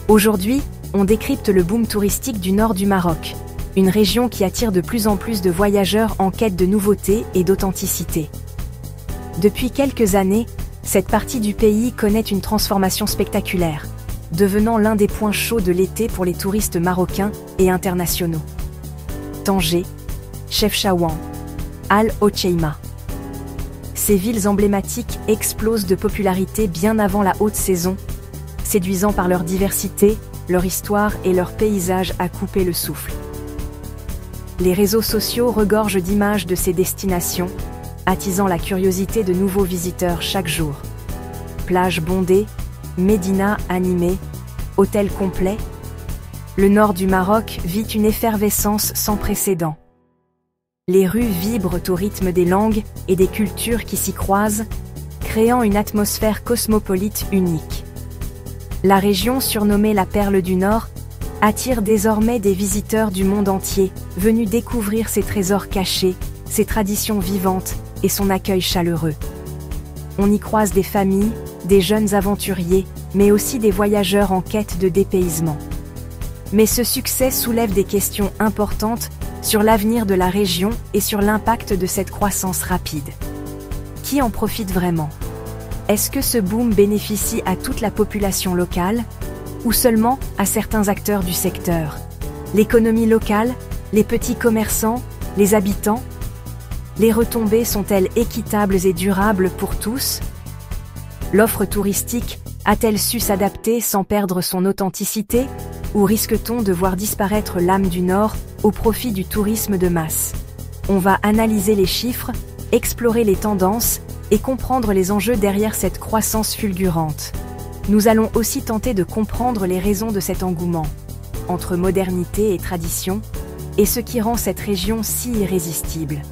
Aujourd'hui, on décrypte le boom touristique du nord du Maroc, une région qui attire de plus en plus de voyageurs en quête de nouveautés et d'authenticité. Depuis quelques années, cette partie du pays connaît une transformation spectaculaire, devenant l'un des points chauds de l'été pour les touristes marocains et internationaux. Tanger, Chefchaouen, Al Hoceima. Ces villes emblématiques explosent de popularité bien avant la haute saison, séduisant par leur diversité, leur histoire et leur paysage à couper le souffle. Les réseaux sociaux regorgent d'images de ces destinations, attisant la curiosité de nouveaux visiteurs chaque jour. Plages bondées, médinas animés, hôtels complets. Le nord du Maroc vit une effervescence sans précédent. Les rues vibrent au rythme des langues et des cultures qui s'y croisent, créant une atmosphère cosmopolite unique. La région, surnommée la Perle du Nord, attire désormais des visiteurs du monde entier, venus découvrir ses trésors cachés, ses traditions vivantes et son accueil chaleureux. On y croise des familles, des jeunes aventuriers, mais aussi des voyageurs en quête de dépaysement. Mais ce succès soulève des questions importantes sur l'avenir de la région et sur l'impact de cette croissance rapide. Qui en profite vraiment ? Est-ce que ce boom bénéficie à toute la population locale ou seulement à certains acteurs du secteur? L'économie locale, les petits commerçants, les habitants? Les retombées sont-elles équitables et durables pour tous? L'offre touristique a-t-elle su s'adapter sans perdre son authenticité? Ou risque-t-on de voir disparaître l'âme du Nord au profit du tourisme de masse? On va analyser les chiffres, explorer les tendances et comprendre les enjeux derrière cette croissance fulgurante. Nous allons aussi tenter de comprendre les raisons de cet engouement, entre modernité et tradition, et ce qui rend cette région si irrésistible.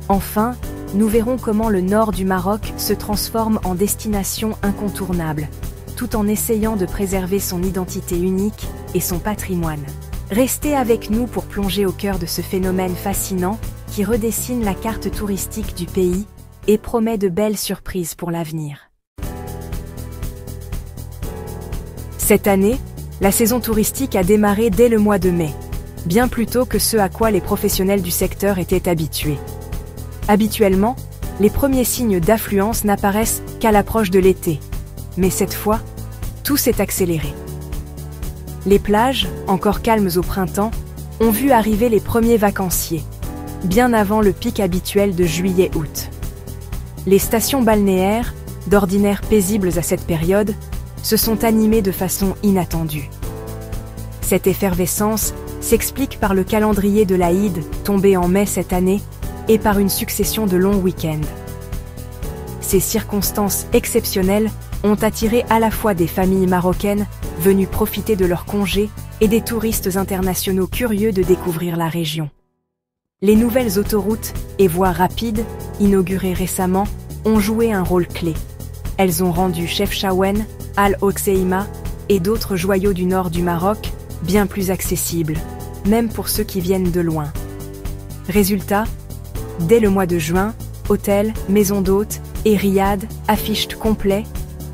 Enfin, nous verrons comment le nord du Maroc se transforme en destination incontournable, tout en essayant de préserver son identité unique et son patrimoine. Restez avec nous pour plonger au cœur de ce phénomène fascinant qui redessine la carte touristique du pays et promet de belles surprises pour l'avenir. Cette année, la saison touristique a démarré dès le mois de mai, bien plus tôt que ce à quoi les professionnels du secteur étaient habitués. Habituellement, les premiers signes d'affluence n'apparaissent qu'à l'approche de l'été, mais cette fois, tout s'est accéléré. Les plages, encore calmes au printemps, ont vu arriver les premiers vacanciers, bien avant le pic habituel de juillet-août. Les stations balnéaires, d'ordinaire paisibles à cette période, se sont animées de façon inattendue. Cette effervescence s'explique par le calendrier de l'Aïd, tombé en mai cette année, et par une succession de longs week-ends. Ces circonstances exceptionnelles ont attiré à la fois des familles marocaines venues profiter de leurs congés et des touristes internationaux curieux de découvrir la région. Les nouvelles autoroutes et voies rapides, inaugurées récemment, ont joué un rôle clé. Elles ont rendu Chefchaouen, Al Hoceima et d'autres joyaux du nord du Maroc bien plus accessibles, même pour ceux qui viennent de loin. Résultat, dès le mois de juin, hôtels, maisons d'hôtes et riads affichent complet,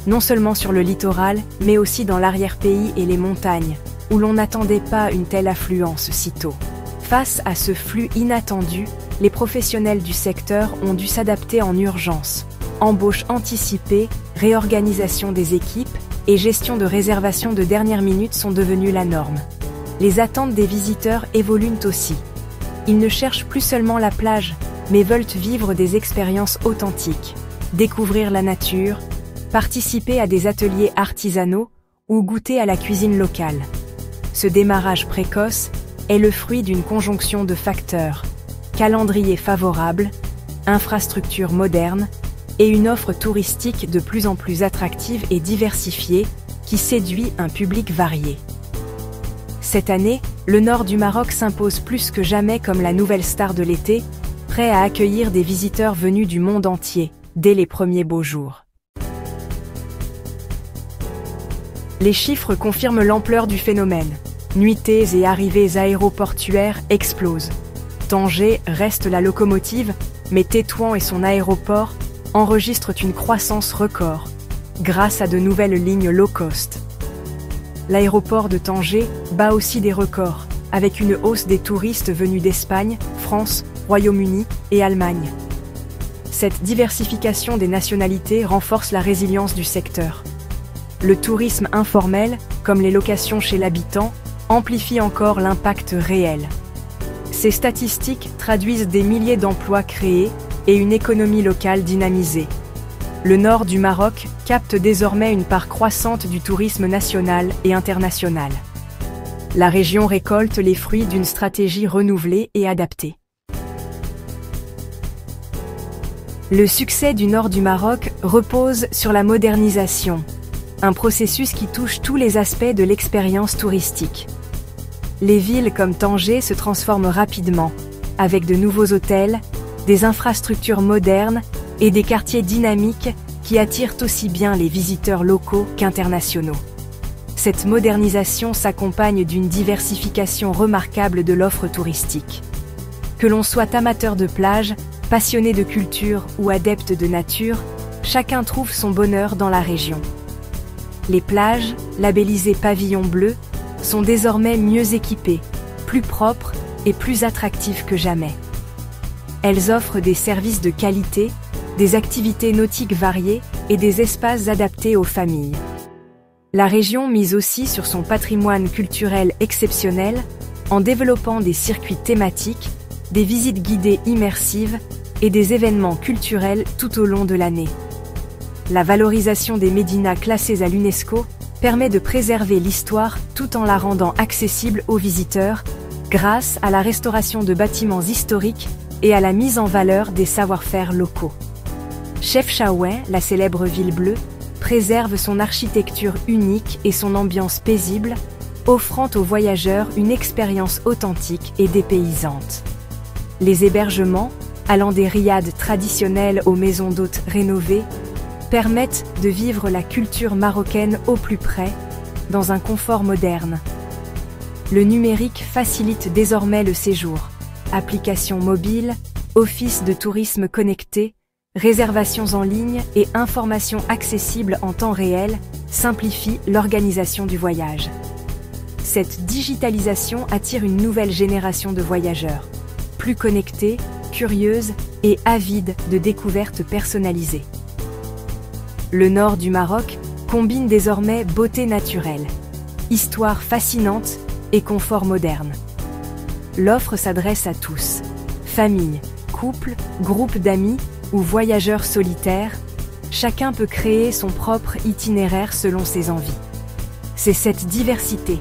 non seulement sur le littoral, mais aussi dans l'arrière-pays et les montagnes, où l'on n'attendait pas une telle affluence si tôt. Face à ce flux inattendu, les professionnels du secteur ont dû s'adapter en urgence. Embauche anticipée, réorganisation des équipes et gestion de réservations de dernière minute sont devenues la norme. Les attentes des visiteurs évoluent aussi. Ils ne cherchent plus seulement la plage, mais veulent vivre des expériences authentiques, découvrir la nature, participer à des ateliers artisanaux ou goûter à la cuisine locale. Ce démarrage précoce est le fruit d'une conjonction de facteurs: calendrier favorable, infrastructures modernes et une offre touristique de plus en plus attractive et diversifiée qui séduit un public varié. Cette année, le nord du Maroc s'impose plus que jamais comme la nouvelle star de l'été, prêt à accueillir des visiteurs venus du monde entier, dès les premiers beaux jours. Les chiffres confirment l'ampleur du phénomène. Nuitées et arrivées aéroportuaires explosent. Tanger reste la locomotive, mais Tétouan et son aéroport enregistrent une croissance record, grâce à de nouvelles lignes low cost. L'aéroport de Tanger bat aussi des records, avec une hausse des touristes venus d'Espagne, France, Royaume-Uni et Allemagne. Cette diversification des nationalités renforce la résilience du secteur. Le tourisme informel, comme les locations chez l'habitant, amplifie encore l'impact réel. Ces statistiques traduisent des milliers d'emplois créés et une économie locale dynamisée. Le nord du Maroc capte désormais une part croissante du tourisme national et international. La région récolte les fruits d'une stratégie renouvelée et adaptée. Le succès du nord du Maroc repose sur la modernisation, un processus qui touche tous les aspects de l'expérience touristique. Les villes comme Tanger se transforment rapidement, avec de nouveaux hôtels, des infrastructures modernes et des quartiers dynamiques qui attirent aussi bien les visiteurs locaux qu'internationaux. Cette modernisation s'accompagne d'une diversification remarquable de l'offre touristique. Que l'on soit amateur de plage, passionné de culture ou adepte de nature, chacun trouve son bonheur dans la région. Les plages, labellisées pavillon bleu, sont désormais mieux équipées, plus propres et plus attractives que jamais. Elles offrent des services de qualité, des activités nautiques variées et des espaces adaptés aux familles. La région mise aussi sur son patrimoine culturel exceptionnel en développant des circuits thématiques, des visites guidées immersives et des événements culturels tout au long de l'année. La valorisation des médinas classés à l'UNESCO permet de préserver l'histoire tout en la rendant accessible aux visiteurs grâce à la restauration de bâtiments historiques et à la mise en valeur des savoir-faire locaux. Chefchaouen, la célèbre ville bleue, préserve son architecture unique et son ambiance paisible, offrant aux voyageurs une expérience authentique et dépaysante. Les hébergements, allant des riads traditionnels aux maisons d'hôtes rénovées, permettent de vivre la culture marocaine au plus près, dans un confort moderne. Le numérique facilite désormais le séjour. Applications mobiles, offices de tourisme connectés, réservations en ligne et informations accessibles en temps réel simplifient l'organisation du voyage. Cette digitalisation attire une nouvelle génération de voyageurs, plus connectés, curieuses et avides de découvertes personnalisées. Le nord du Maroc combine désormais beauté naturelle, histoire fascinante et confort moderne. L'offre s'adresse à tous, familles, couples, groupes d'amis ou voyageurs solitaires, chacun peut créer son propre itinéraire selon ses envies. C'est cette diversité,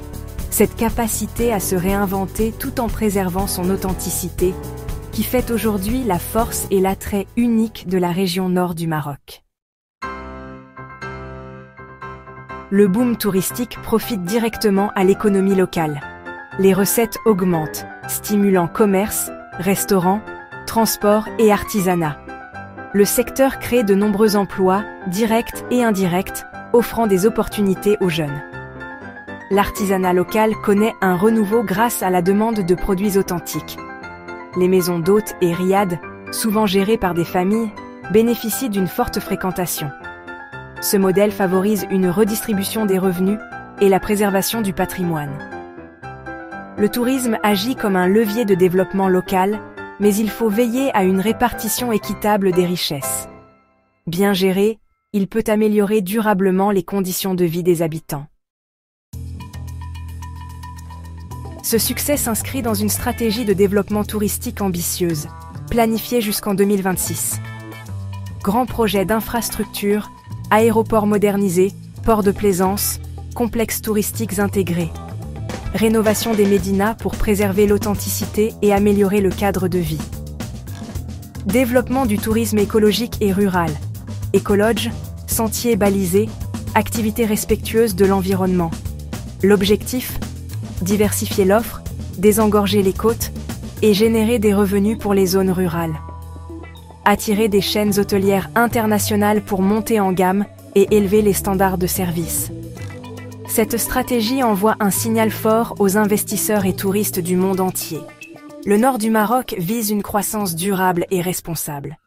cette capacité à se réinventer tout en préservant son authenticité, qui fait aujourd'hui la force et l'attrait unique de la région nord du Maroc. Le boom touristique profite directement à l'économie locale. Les recettes augmentent, stimulant commerce, restaurants, transport et artisanat. Le secteur crée de nombreux emplois, directs et indirects, offrant des opportunités aux jeunes. L'artisanat local connaît un renouveau grâce à la demande de produits authentiques. Les maisons d'hôtes et riads, souvent gérées par des familles, bénéficient d'une forte fréquentation. Ce modèle favorise une redistribution des revenus et la préservation du patrimoine. Le tourisme agit comme un levier de développement local, mais il faut veiller à une répartition équitable des richesses. Bien géré, il peut améliorer durablement les conditions de vie des habitants. Ce succès s'inscrit dans une stratégie de développement touristique ambitieuse, planifiée jusqu'en 2026. Grands projets d'infrastructures, aéroports modernisés, ports de plaisance, complexes touristiques intégrés. Rénovation des médinas pour préserver l'authenticité et améliorer le cadre de vie. Développement du tourisme écologique et rural. Écologe, sentiers balisés, activités respectueuses de l'environnement. L'objectif ? Diversifier l'offre, désengorger les côtes et générer des revenus pour les zones rurales. Attirer des chaînes hôtelières internationales pour monter en gamme et élever les standards de service. Cette stratégie envoie un signal fort aux investisseurs et touristes du monde entier. Le nord du Maroc vise une croissance durable et responsable.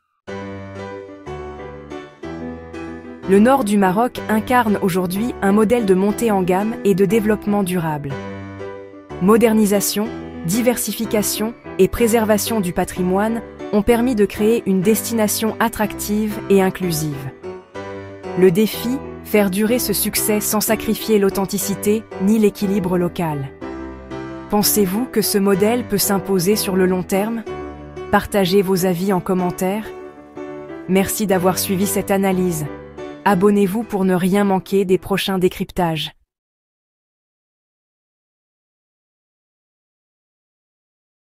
Le nord du Maroc incarne aujourd'hui un modèle de montée en gamme et de développement durable. Modernisation, diversification et préservation du patrimoine ont permis de créer une destination attractive et inclusive. Le défi, faire durer ce succès sans sacrifier l'authenticité ni l'équilibre local. Pensez-vous que ce modèle peut s'imposer sur le long terme? Partagez vos avis en commentaire. Merci d'avoir suivi cette analyse. Abonnez-vous pour ne rien manquer des prochains décryptages.